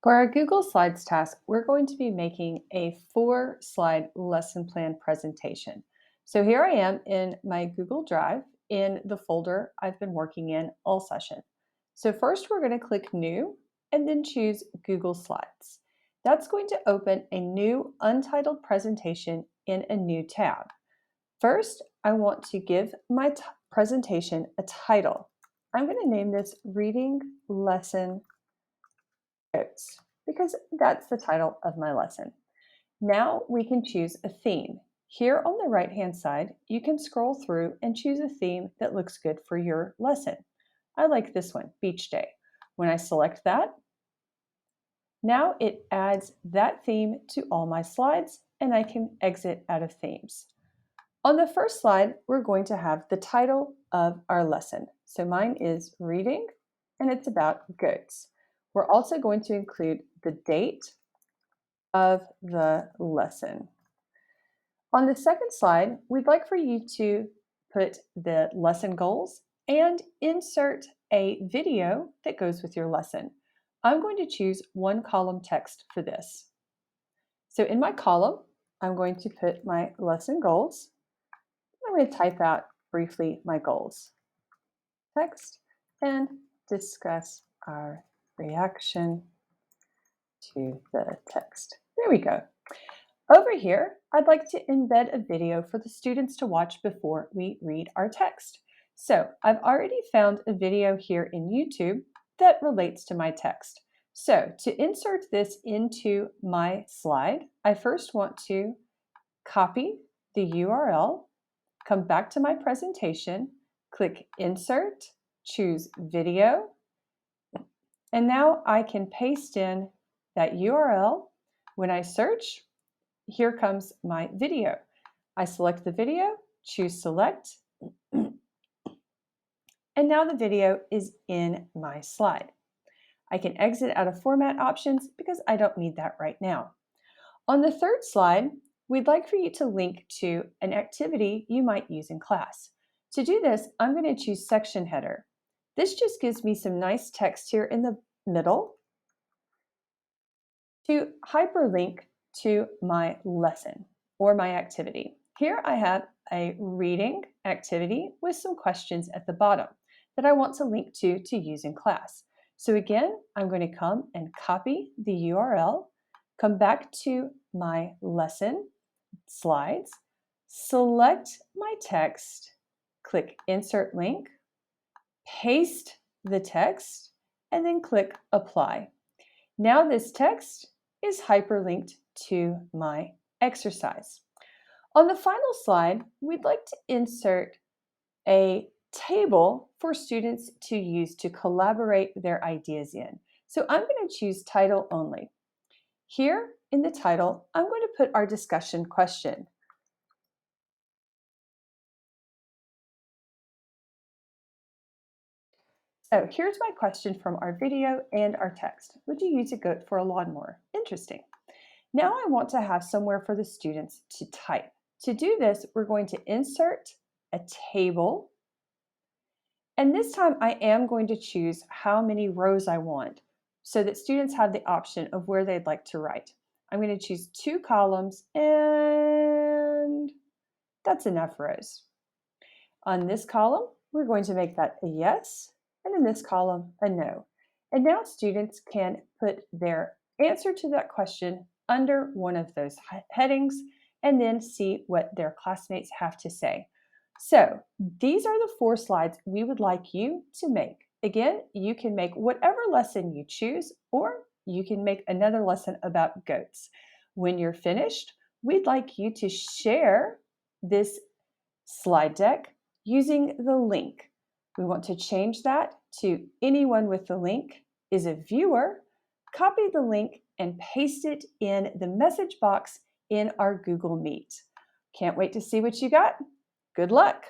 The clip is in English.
For our Google Slides task, we're going to be making a 4-slide lesson plan presentation. So here I am in my Google Drive in the folder I've been working in all session. So first we're going to click New and then choose Google Slides. That's going to open a new untitled presentation in a new tab. First, I want to give my presentation a title. I'm going to name this Reading Lesson Notes, because that's the title of my lesson. Now we can choose a theme. Here on the right-hand side, you can scroll through and choose a theme that looks good for your lesson. I like this one, Beach Day. When I select that, now it adds that theme to all my slides and I can exit out of themes. On the first slide, we're going to have the title of our lesson. So mine is Reading and it's about goats. We're also going to include the date of the lesson. On the second slide, we'd like for you to put the lesson goals and insert a video that goes with your lesson. I'm going to choose one column text for this. So in my column, I'm going to put my lesson goals. I'm going to type out briefly my goals. Text and discuss our reaction to the text. There we go. Over here, I'd like to embed a video for the students to watch before we read our text. So I've already found a video here in YouTube that relates to my text. So to insert this into my slide, I first want to copy the URL, come back to my presentation, click Insert, choose Video, and now I can paste in that URL. When I search, here comes my video. I select the video, choose Select, and now the video is in my slide. I can exit out of format options because I don't need that right now. On the third slide, we'd like for you to link to an activity you might use in class. To do this, I'm going to choose Section Header. This just gives me some nice text here in the middle to hyperlink to my lesson or my activity. Here I have a reading activity with some questions at the bottom that I want to link to use in class. So again, I'm going to come and copy the URL, come back to my lesson slides, select my text, click Insert Link, paste the text, and then click Apply. Now this text is hyperlinked to my exercise. On the final slide, we'd like to insert a table for students to use to collaborate their ideas in. So I'm going to choose Title Only. Here in the title, I'm going to put our discussion question. So here's my question from our video and our text. Would you use a goat for a lawnmower? Interesting. Now I want to have somewhere for the students to type. To do this, we're going to insert a table. And this time I am going to choose how many rows I want so that students have the option of where they'd like to write. I'm going to choose 2 columns and that's enough rows. On this column, we're going to make that a yes, and in this column, a no. And now students can put their answer to that question under one of those headings and then see what their classmates have to say. So these are the 4 slides we would like you to make. Again, you can make whatever lesson you choose, or you can make another lesson about goats. When you're finished, we'd like you to share this slide deck using the link. We want to change that to anyone with the link is a viewer. Copy the link and paste it in the message box in our Google Meet. Can't wait to see what you got. Good luck.